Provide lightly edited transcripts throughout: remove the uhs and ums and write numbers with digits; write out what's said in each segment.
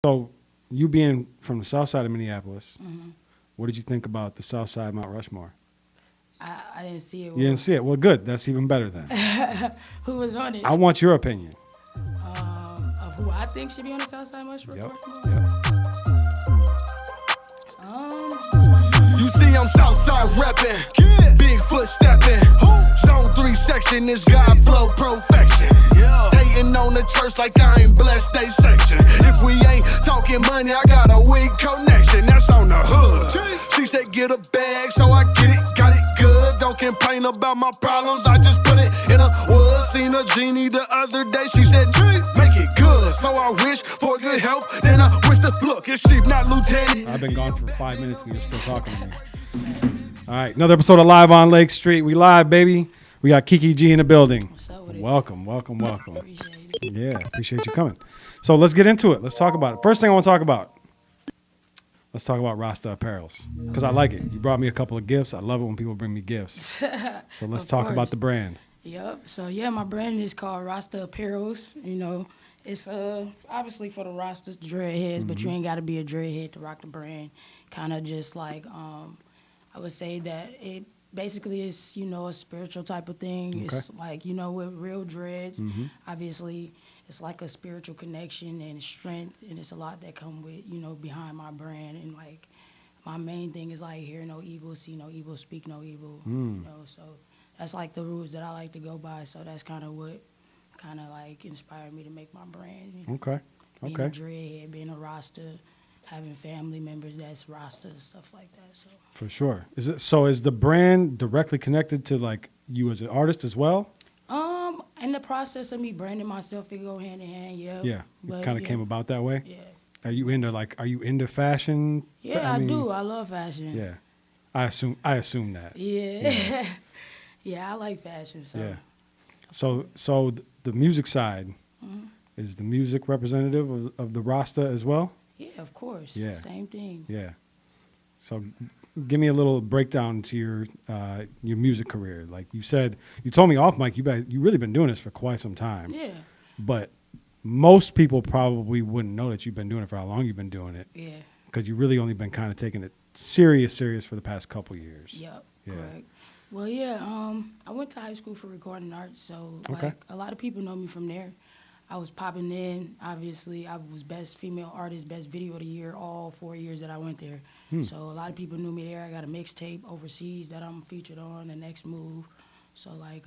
So, you being from the south side of Minneapolis, Hmm. what did you think about the south side Mount Rushmore? I didn't see it. You didn't see it? Well, good. That's even better then. Who was on it? I want your opinion. Of who I think should be on the South Side Mushroom. Yep. Rushmore? Yep. You see, I'm Southside reppin', Bigfoot steppin'. Zone 3 section is God flow perfection. Hating on the church like I ain't blessed they section. If we ain't talking money, I got a weak connection. That's on the hood. She said get a bag, so I get it, got it good. Don't complain about my problems, I just put it in a wood. Seen a genie the other day, she said make it good. So I wish for good health, then I wish to look. It's sheep, not lieutenant. I've been gone for 5 minutes and you're still talking to me. All right, another episode of Live on Lake Street. We live, baby. We got KEKE G in the building. What's up with it? Welcome. Appreciate it. Yeah, appreciate you coming. So let's get into it. Let's talk about it. First thing I want to talk about. Let's talk about Rasta Apparels because I like it. You brought me a couple of gifts. I love it when people bring me gifts. So let's Of talk about course. the brand. Yep. So yeah, my brand is called Rasta Apparels. You know, it's obviously for the Rastas, dreadheads, but you ain't got to be a dreadhead to rock the brand. Kind of just like I would say that it basically is, you know, a spiritual type of thing. Okay. It's like, you know, with real dreads, Mm-hmm. obviously it's like a spiritual connection and strength, and it's a lot that come with, you know, behind my brand. And like my main thing is like hear no evil, see no evil, speak no evil. You know, so that's like the rules that I like to go by. So that's kind of what kind of like inspired me to make my brand. Okay. Being Okay. a dreadhead, being a Rasta, having family members that's Rasta, stuff like that. So For sure. Is the brand directly connected to like you as an artist as well? in the process of me branding myself, it go hand in hand. Yeah. Yeah. But It kind of yeah, came about that way. Yeah. Are you into fashion? Yeah, I mean, do. I love fashion. Yeah. I assume that. Yeah. Yeah, I like fashion. So. Yeah. So the music side Mhm. is the music representative of the Rasta as well? Yeah, of course. Yeah. Same thing. Yeah. So give me a little breakdown to your music career. Like you said, you told me off mic, you really been doing this for quite some time. Yeah. But most people probably wouldn't know that you've been doing it for how long you've been doing it Yeah. because you really only been kind of taking it serious for the past couple years. Yep. Yeah. Correct. Well, yeah. I went to high school for recording arts, so Okay. like a lot of people know me from there. I was popping in. Obviously, I was best female artist, best video of the year, all 4 years that I went there. So a lot of people knew me there. I got a mixtape overseas that I'm featured on, The Next Move. So like,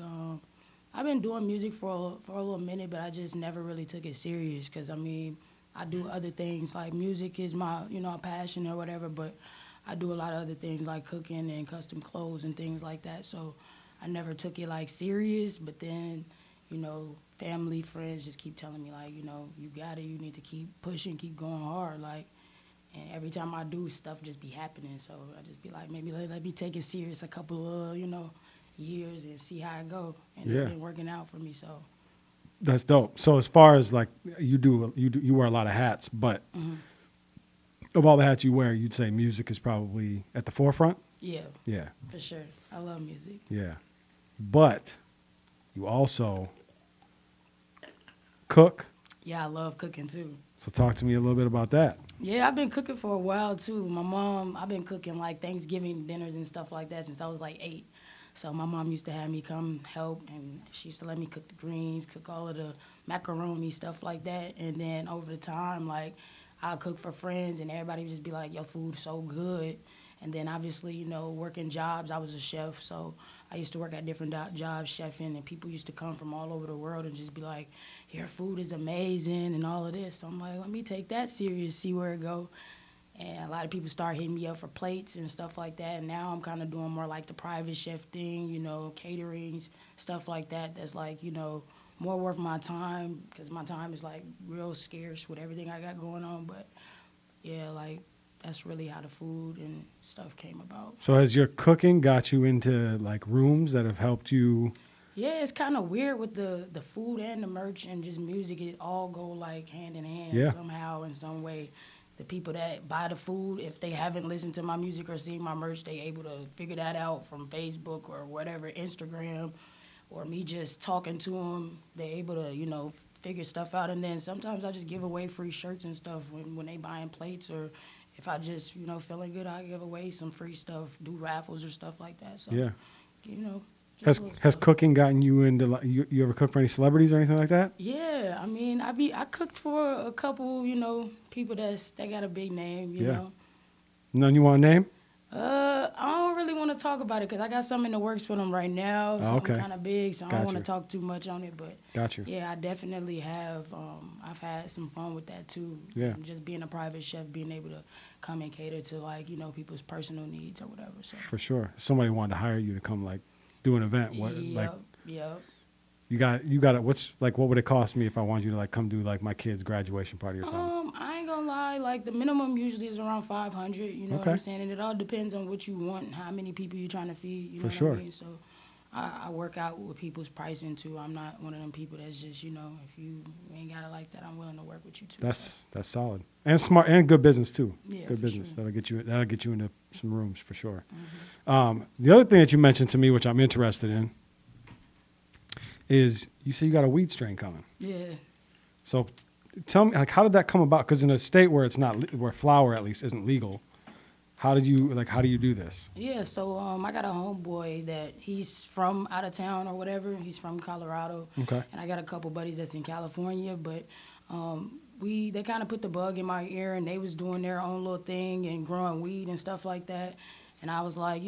I've been doing music for a little minute, but I just never really took it serious because I mean, I do other things like music is my passion or whatever, but I do a lot of other things like cooking and custom clothes and things like that. So I never took it like serious, but then family, friends just keep telling me like, you got it, you need to keep pushing, keep going hard, like. And every time I do, stuff just be happening. So I just be like, maybe let me take it serious a couple of years and see how it go. And Yeah. it's been working out for me. So That's dope. So as far as like you wear a lot of hats, but of all the hats you wear, you'd say music is probably at the forefront? yeah, Yeah. for sure, I love music. Yeah. But you also cook. Yeah, I love cooking too. So talk to me a little bit about that. Yeah, I've been cooking for a while too. My mom, I've been cooking like Thanksgiving dinners and stuff like that since I was like 8. So my mom used to have me come help, and she used to let me cook the greens, cook all of the macaroni, stuff like that. And then over the time, like, I'll cook for friends, and everybody would just be like, your food's so good. And then obviously, working jobs, I was a chef, so I used to work at different jobs chefing, and people used to come from all over the world and just be like, your food is amazing and all of this. So I'm like, let me take that serious, see where it go. And a lot of people start hitting me up for plates and stuff like that. And now I'm kind of doing more like the private chef thing, caterings, stuff like that. That's like, more worth my time because my time is like real scarce with everything I got going on. But yeah, like that's really how the food and stuff came about. So has your cooking got you into like rooms that have helped you? Yeah, it's kind of weird with the food and the merch and just music. It all go like hand in hand Yeah. somehow in some way. The people that buy the food, if they haven't listened to my music or seen my merch, they able to figure that out from Facebook or whatever, Instagram, or me just talking to them. They're able to, figure stuff out. And then sometimes I just give away free shirts and stuff when they buying plates, or if I just, feeling good, I give away some free stuff, do raffles or stuff like that. So, Yeah. Just Has cooking gotten you into, like, you ever cook for any celebrities or anything like that? Yeah, I mean, I cooked for a couple, people that got a big name, you know. None you want to name? I don't really want to talk about it because I got something in the works for them right now. Oh, something okay. kind of big, so I don't Gotcha. want to talk too much on it. But Got you. yeah, I definitely have. I've had some fun with that too. Yeah. Just being a private chef, being able to come and cater to, like, people's personal needs or whatever. So. For sure. Somebody wanted to hire you to come, like, do an event. Yep. You got it. What would it cost me if I wanted you to, like, come do, like, my kid's graduation party or something? I ain't gonna lie, like, the minimum usually is around 500, you know what Okay. I'm saying? And it all depends on what you want and how many people you're trying to feed, you know For what sure. I mean? So I work out with people's pricing too. I'm not one of them people that's just, if you ain't got it like that, I'm willing to work with you too. That's solid. And smart and good business too. Yeah, Good for business. sure. That'll get you into some rooms for sure. Mm-hmm. The other thing that you mentioned to me, which I'm interested in, is you say you got a weed strain coming. Yeah. So tell me, like, how did that come about? Because in a state where it's not, where flower at least isn't legal, how do you do this? Yeah, so I got a homeboy that he's from out of town or whatever. He's from Colorado. Okay. And I got a couple buddies that's in California, but they kind of put the bug in my ear, and they was doing their own little thing and growing weed and stuff like that. And I was like,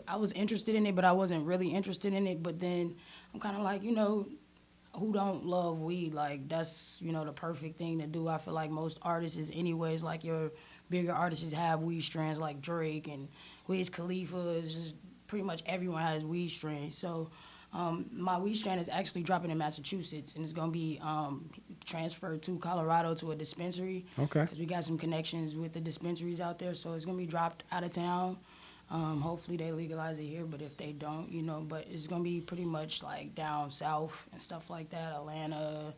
I was interested in it, but I wasn't really interested in it. But then I'm kind of like, who don't love weed? Like, that's, the perfect thing to do. I feel like most artists is anyways, like your bigger artists have weed strands like Drake and Wiz Khalifa. It's just pretty much everyone has weed strains. So my weed strain is actually dropping in Massachusetts, and it's going to be transferred to Colorado to a dispensary. Okay. Because we got some connections with the dispensaries out there, so it's going to be dropped out of town. Hopefully they legalize it here, but if they don't, but it's going to be pretty much like down south and stuff like that, Atlanta,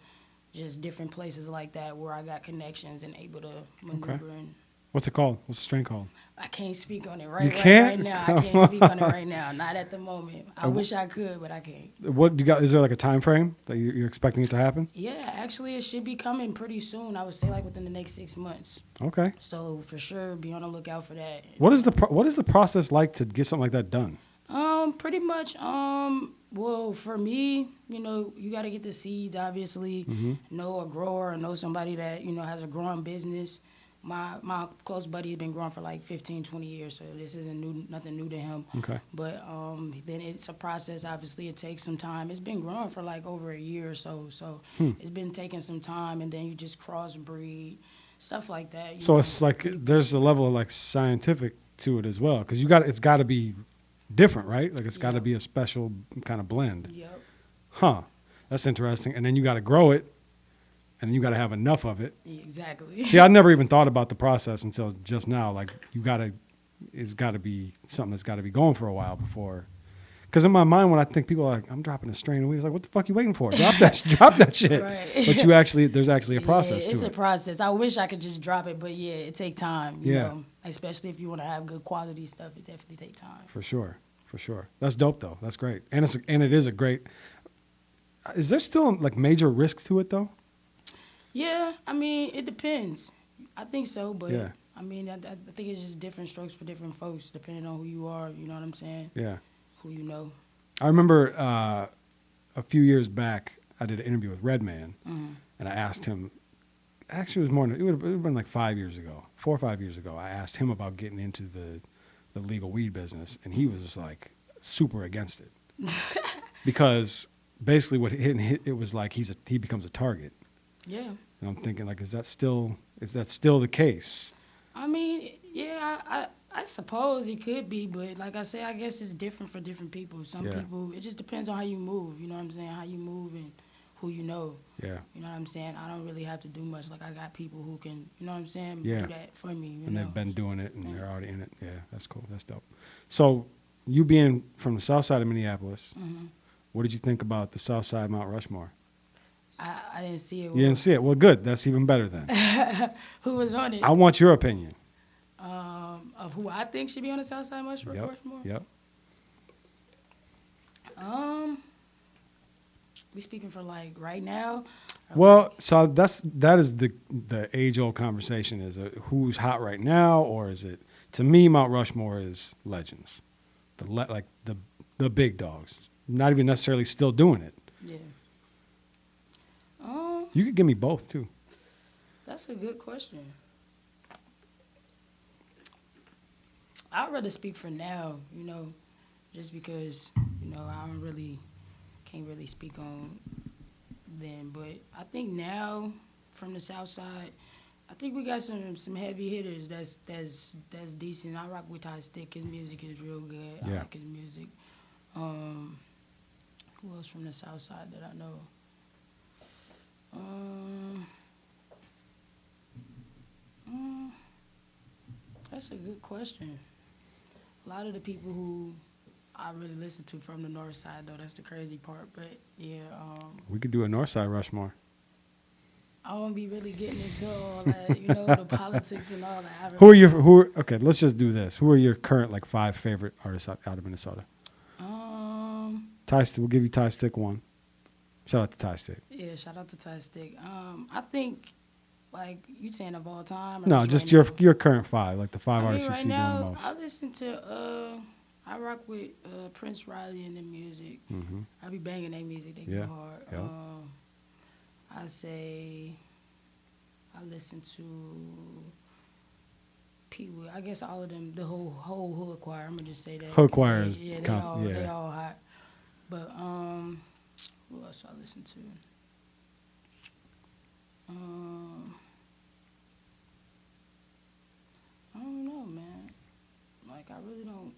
just different places like that where I got connections and able to maneuver. Okay. And What's it called? What's the strain called? I can't speak on it You right can't? now. I can't speak on it right now. Not at the moment. I wish I could, but I can't. What you got? Is there like a time frame that you're expecting it to happen? Yeah, actually, it should be coming pretty soon. I would say like within the next 6 months. Okay. So for sure, be on the lookout for that. What is the process like to get something like that done? Pretty much, well, for me, you got to get the seeds, obviously, know a grower or know somebody that, has a growing business. My close buddy has been growing for like 15, 20 years, so this isn't nothing new to him. Okay. But then it's a process. Obviously, it takes some time. It's been growing for like over a year or so, it's been taking some time, and then you just crossbreed, stuff like that. So it's like there's a level of like scientific to it as well, because it's got to be different, right? Like it's got to be a special kind of blend. Yep. Huh. That's interesting. And then you got to grow it, and then you got to have enough of it. Exactly. See, I never even thought about the process until just now. Like it's got to be something that's got to be going for a while before. Because in my mind, when I think people are like, I'm dropping a strain of weed, it's like, what the fuck you waiting for? Drop that shit. Right. But there's actually a process to it. It's a process. I wish I could just drop it, but yeah, it take time. You know? Especially if you want to have good quality stuff, it definitely take time. For sure. That's dope though. That's great. And it is a great. Is there still like major risk to it though? Yeah, I mean, it depends. I think so, but Yeah. I mean, I think it's just different strokes for different folks, depending on who you are. You know what I'm saying? Yeah. Who you know. I remember a few years back, I did an interview with Redman, and I asked him. Actually, it would have been like 4 or 5 years ago. I asked him about getting into the legal weed business, and he was just like super against it because basically what it was like he becomes a target. Yeah. And I'm thinking like, is that still the case? I mean, yeah, I suppose it could be, but like I say, I guess it's different for different people. Some people, it just depends on how you move. You know what I'm saying? How you move and who you know. Yeah. You know what I'm saying? I don't really have to do much. Like I got people who can, you know what I'm saying? Yeah. Do that for me. And they've been doing it, and they're already in it. Yeah, that's cool. That's dope. So, you being from the south side of Minneapolis, what did you think about the south side Mount Rushmore? I didn't see it. You didn't see it? Well, good. That's even better then. Who was on it? I want your opinion. Of who I think should be on the south side Rushmore? Yep. We speaking for like right now? Well, so that is the age old conversation. Is who's hot right now, or is it? To me, Mount Rushmore is legends, the big dogs. Not even necessarily still doing it. Yeah. You could give me both too. That's a good question. I'd rather speak for now, just because, I can't really speak on then. But I think now, from the South Side, I think we got some heavy hitters that's decent. I rock with Ty Stick. His music is real good. Yeah. I like his music. Who else from the South Side that I know? That's a good question. A lot of the people who I really listen to from the North Side, though, that's the crazy part. But yeah, We could do a North Side Rushmore. I won't be really getting into all that, the politics and all that. Okay, let's just do this. Who are your current 5 favorite artists out of Minnesota? Ty Stick, we'll give you Ty Stick 1. Shout out to Ty Stick. Yeah, shout out to Ty Stick. I think, you saying of all time? Or No, just right your current 5, the 5 now? artists you Right see doing the now, most. I listen to, I rock with Prince Riley and the music. Mm-hmm. I be banging their music. They Yeah, go hard. yeah. I say I listen to Pee Wee. I guess all of them, the whole hood choir. I'm gonna just say that. Hood choir is they yeah. all hot. But who else I listen to? I don't know, man. I really don't.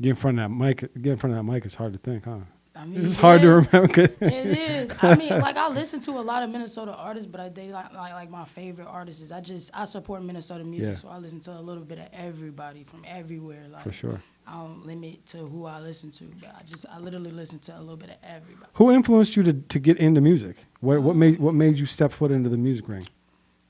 Get in front of that mic. It's hard to think, huh? I mean, It's hard to remember. It is. I mean, I listen to a lot of Minnesota artists, but they like my favorite artists. I support Minnesota music, Yeah. so I listen to a little bit of everybody from everywhere. For sure. I don't limit to who I listen to, but I literally listen to a little bit of everybody. Who influenced you to get into music? What made you step foot into the music ring?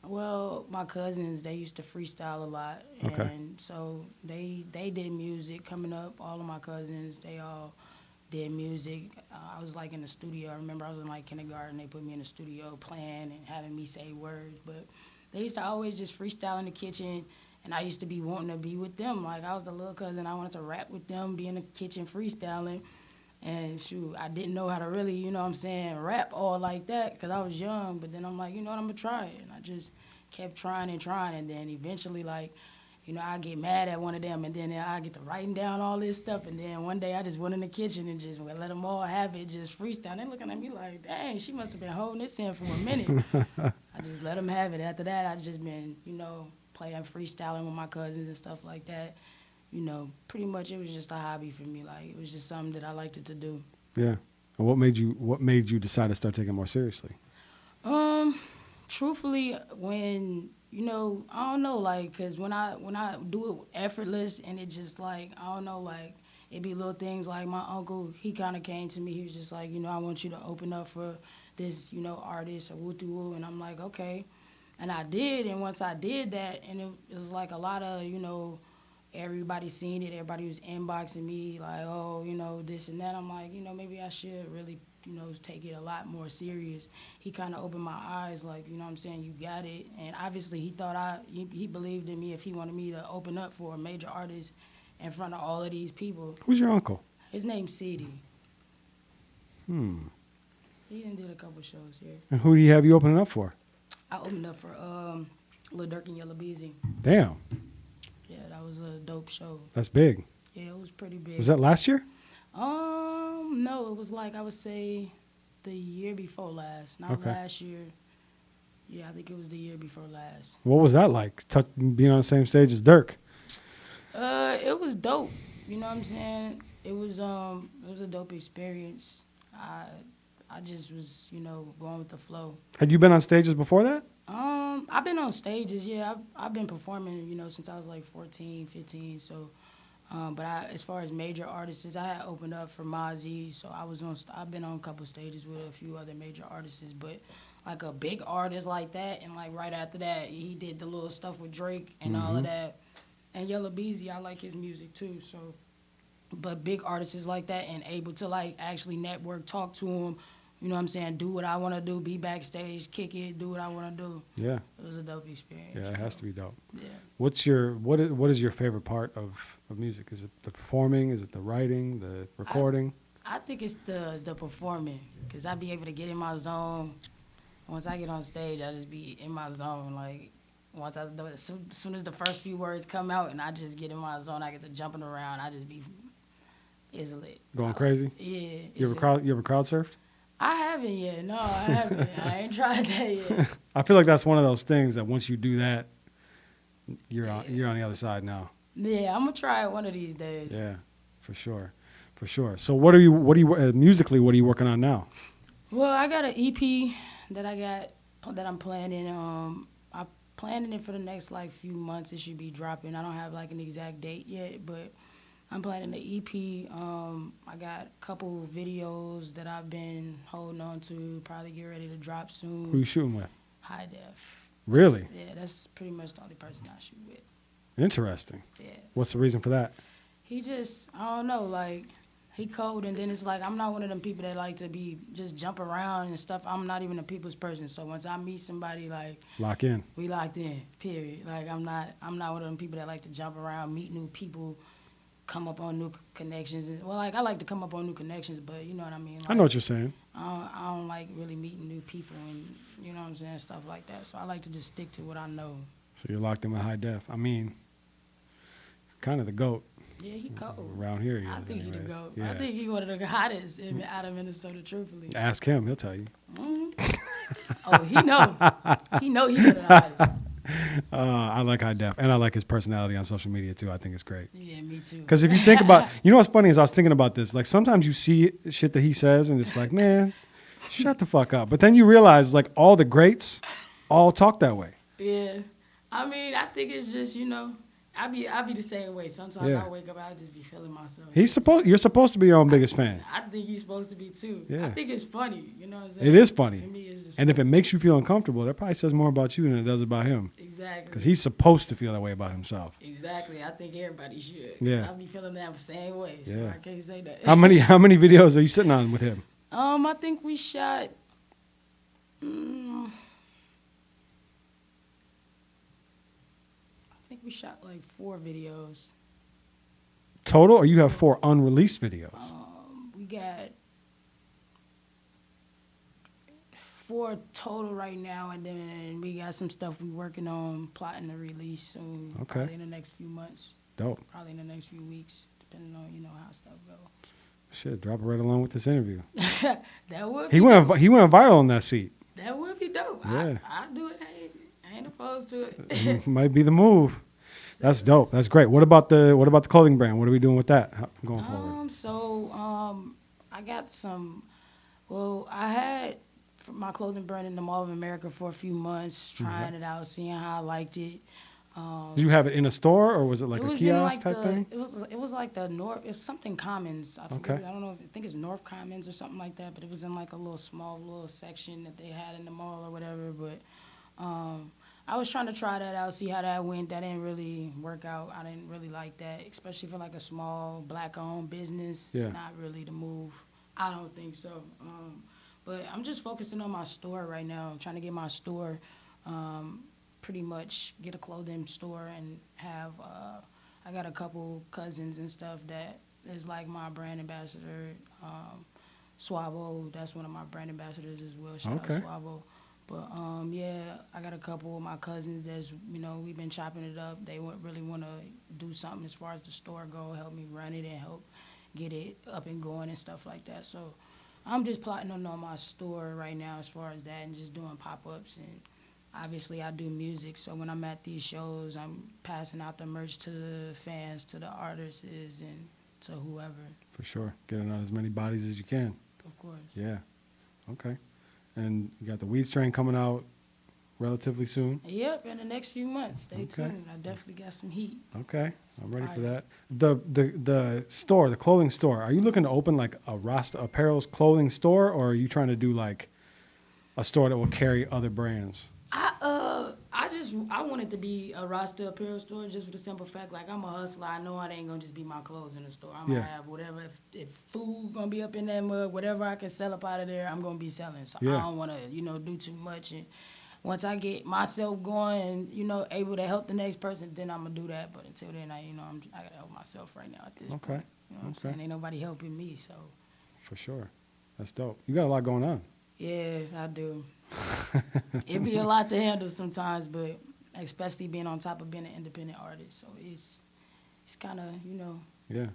Well, my cousins, they used to freestyle a lot, and Okay. so they did music coming up. All of my cousins, they all did music. I was in the studio. I remember I was in kindergarten. They put me in the studio playing and having me say words. But they used to always just freestyle in the kitchen, and I used to be wanting to be with them. I was the little cousin. I wanted to rap with them, be in the kitchen freestyling. And shoot, I didn't know how to really, rap all like that because I was young. But then I'm like, I'm going to try it. And I just kept trying. And then eventually, I get mad at one of them, and then I get to writing down all this stuff. And then one day I just went in the kitchen and just let them all have it, just freestyle. They're looking at me like, dang, she must have been holding this in for a minute. I just let them have it. After that, I just been, playing freestyling with my cousins and stuff like that. Pretty much it was just a hobby for me. It was just something that I liked to do. Yeah. And what made you decide to start taking it more seriously? Truthfully, when I don't know, cause when I do it effortless and it just I don't know, it be little things my uncle, he kind of came to me. He was just like, I want you to open up for this, artist or woo-woo, and I'm like, okay, and I did, and once I did that, and it was a lot of everybody seen it. Everybody was inboxing me this and that. I'm like, maybe I should really, take it a lot more serious. He kind of opened my eyes, what I'm saying, you got it. And obviously he thought he believed in me if he wanted me to open up for a major artist in front of all of these people. Who's your uncle? His name's City. He done did a couple shows here. And who do you have you opening up for? I opened up for Lil Durk and Yella Beezy. Damn. Yeah, that was a dope show. That's big. Yeah, it was pretty big. Was that last year? No, it was I would say the year before last. Not Okay. last year. Yeah, I think it was the year before last. What was that like? Being on the same stage as Dirk? It was dope. You know what I'm saying? It was a dope experience. I just was, going with the flow. Had you been on stages before that? I've been on stages, yeah. I've been performing, since I was 14, 15. So, but as far as major artists, I had opened up for Mozzie. So I've been on a couple stages with a few other major artists. But a big artist like that, and right after that, he did the little stuff with Drake and all of that. And Yella Beezy, I like his music too. So, but big artists like that and able to actually network, talk to him. you know what I'm saying, do what I want to do, be backstage, kick it, do what I want to do. Yeah. It was a dope experience. Yeah, it has to be dope. Yeah. What is your favorite part of music? Is it the performing? Is it the writing? The recording? I think it's the performing, because I be able to get in my zone. Once I get on stage, I just be in my zone. Like, once I do it, as soon as the first few words come out and I just get in my zone, I get to jumping around. I just be, it's lit. Going crazy? Yeah. You ever crowd surfed? I haven't yet. No, I haven't. I ain't tried that yet. I feel like that's one of those things that once you do that, you're on the other side now. Yeah, I'm gonna try it one of these days. Yeah, for sure. So musically, what are you working on now? Well, I got an EP that I'm planning. I'm planning it for the next like few months. It should be dropping. I don't have like an exact date yet, but I'm planning the EP. I got a couple videos that I've been holding on to. Probably get ready to drop soon. Who you shooting with? High Def. Really? Yeah, that's pretty much the only person I shoot with. Interesting. Yeah. What's the reason for that? He just, I don't know, like, he cold, and then it's like, I'm not one of them people that like to be, just jump around and stuff. I'm not even a people's person. So once I meet somebody, like, Lock in. we locked in, period. Like, I'm not one of them people that like to jump around, meet new people, come up on new connections. Well, like, I like to come up on new connections, but you know what I mean? Like, I know what you're saying. I don't like really meeting new people and, you know what I'm saying, stuff like that. So I like to just stick to what I know. So you're locked in with High Def. I mean, it's kind of the GOAT. Yeah, he cold. Around here, he I is think he the anyways. GOAT. Yeah. I think he one of the hottest out of Minnesota, truthfully. Ask him, he'll tell you. Oh, he know. He know he one of the hottest. I like High Def, and I like his personality on social media too. I think it's great. Yeah, me too. Because if you think about, you know what's funny is I was thinking about this. Like sometimes you see shit that he says, and it's like, man, shut the fuck up. But then you realize, like all the greats, all talk that way. Yeah, I mean, I think it's just, you know, I be the same way. Sometimes Yeah. I wake up, I just be feeling myself. You're supposed to be your own biggest fan. I think he's supposed to be too. Yeah. I think it's funny. You know what I'm saying? It is funny. To me, it's just And if it makes you feel uncomfortable, that probably says more about you than it does about him. exactly. Because he's supposed to feel that way about himself. Exactly. I think everybody should. Yeah. I be feeling that same way, so Yeah. I can't say that. How many videos are you sitting on with him? I think we shot. I think we shot like 4 videos. Total, or you have 4 unreleased videos? We got 4 total right now, and then we got some stuff we working on, plotting to release soon. Okay. Probably in the next few months. Dope. Probably in the next few weeks, depending on, you know, how stuff go. Shit, drop it right along with this interview. That would He be went viral on that seat. that would be dope. Yeah. I do it. I ain't opposed to it. Might be the move. That's dope. That's great. What about the clothing brand? What are we doing with that going forward? I got some. Well, I had my clothing brand in the Mall of America for a few months, trying it out, seeing how I liked it. Did you have it in a store, or was it like It a was kiosk in like type thing? It was like the North. It was something Commons. I forget, Okay. I don't know. I think it's North Commons or something like that. But it was in like a little section that they had in the mall or whatever. But I was trying to try that out, see how that went. That didn't really work out. I didn't really like that, especially for like a small black-owned business. Yeah. It's not really the move. I don't think so. But I'm just focusing on my store right now. I'm trying to get my store, pretty much get a clothing store and have. I got a couple cousins and stuff that is like my brand ambassador. Swavo, that's one of my brand ambassadors as well. Shout Okay. out Swavo. But yeah, I got a couple of my cousins that's, you know, we've been chopping it up. They really want to do something as far as the store go, help me run it and help get it up and going and stuff like that. So I'm just plotting on my store right now as far as that and just doing pop-ups. And obviously I do music, so when I'm at these shows, I'm passing out the merch to the fans, to the artists, and to whoever, For sure. Getting on as many bodies as you can. of course. Yeah. Okay. And you got the Weed Strain coming out relatively soon. Yep, in the next few months. Stay Okay. tuned. I definitely got some heat. Okay. I'm ready for Fire. that. The store, the clothing store, are you looking to open like a Rasta Apparels clothing store, or are you trying to do like a store that will carry other brands? I I want it to be a Rasta apparel store just for the simple fact, like, I'm a hustler. I know it ain't gonna just be my clothes in the store. I'm gonna have whatever. If food gonna be up in that mug, whatever I can sell up out of there, I'm gonna be selling. So I don't wanna, do too much. And once I get myself going and, able to help the next person, then I'm gonna do that. But until then, I gotta help myself right now at this point. You know what I'm saying? Ain't nobody helping me, so. For sure. That's dope. You got a lot going on. Yeah, I do. It be a lot to handle sometimes, but especially being on top of being an independent artist. So it's kind of, Yeah.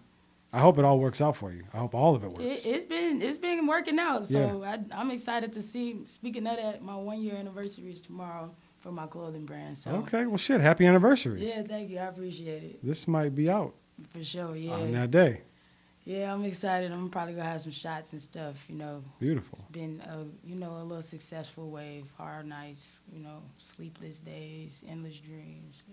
I hope it all works out for you. I hope all of it works. It's been working out. So I'm excited to see. Speaking of that, my 1-year anniversary is tomorrow for my clothing brand. So Okay, well, shit, happy anniversary. yeah, thank you. I appreciate it. This might be out For sure, yeah. on that day. Yeah, I'm excited. I'm probably gonna have some shots and stuff. Beautiful. It's been a little successful wave. Hard nights, sleepless days, endless dreams.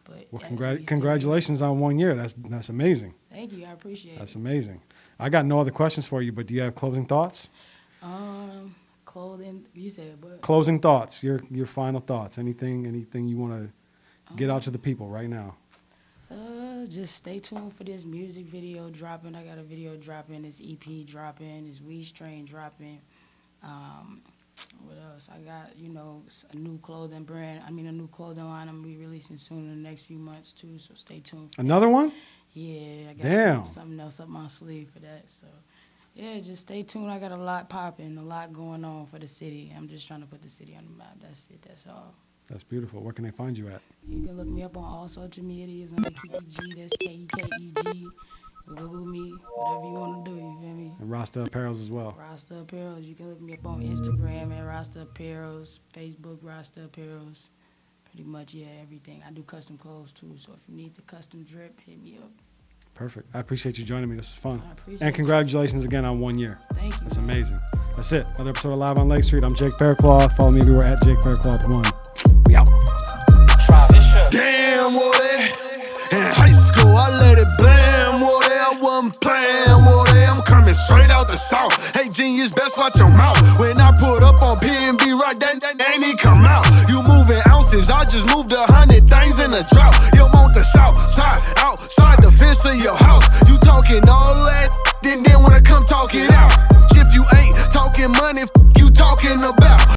But Well, congratulations on 1 year. That's amazing. Thank you. I appreciate That's it. amazing. I got no other questions for you, but do you have closing thoughts? Clothing. You said what? Closing thoughts. Your final thoughts. Anything you want to get out to the people right now? Just stay tuned for this music video dropping. I got a video dropping, this EP dropping, this Weed Strain dropping. What else? I got, a new clothing brand. A new clothing line I'm going to be releasing soon in the next few months, too. So stay tuned for Another that. one? Yeah, I Damn. got something else up my sleeve for that. So, yeah, just stay tuned. I got a lot popping, a lot going on for the city. I'm just trying to put the city on the map. That's it. That's all. That's beautiful. Where can they find you at? You can look me up on all social medias under KEKE. That's KEKEG. Google me, whatever you want to do. You feel me? And Rasta Apparels as well. Rasta Apparels. You can look me up on Instagram at Rasta Apparels, Facebook Rasta Apparels. Pretty much, yeah, everything. I do custom clothes too. So if you need the custom drip, hit me up. Perfect. I appreciate you joining me. This was fun. I appreciate And congratulations again on 1 year. Thank you. That's amazing. That's it. Another episode of Live on Lake Street. I'm Jake Faircloth. Follow me everywhere at Jake Faircloth1. We out. Damn, what it? In high school, I let it blam, what it? I wasn't playing, what it? I'm coming straight out the south. Hey, genius, best watch your mouth. When I put up on P&B, right, that ain't it come out. You moving ounces, I just moved 100 things in a drought. You want the south side, outside the fence of your house. You talking all that, then wanna come talk it out. If you ain't talking money, you talking about.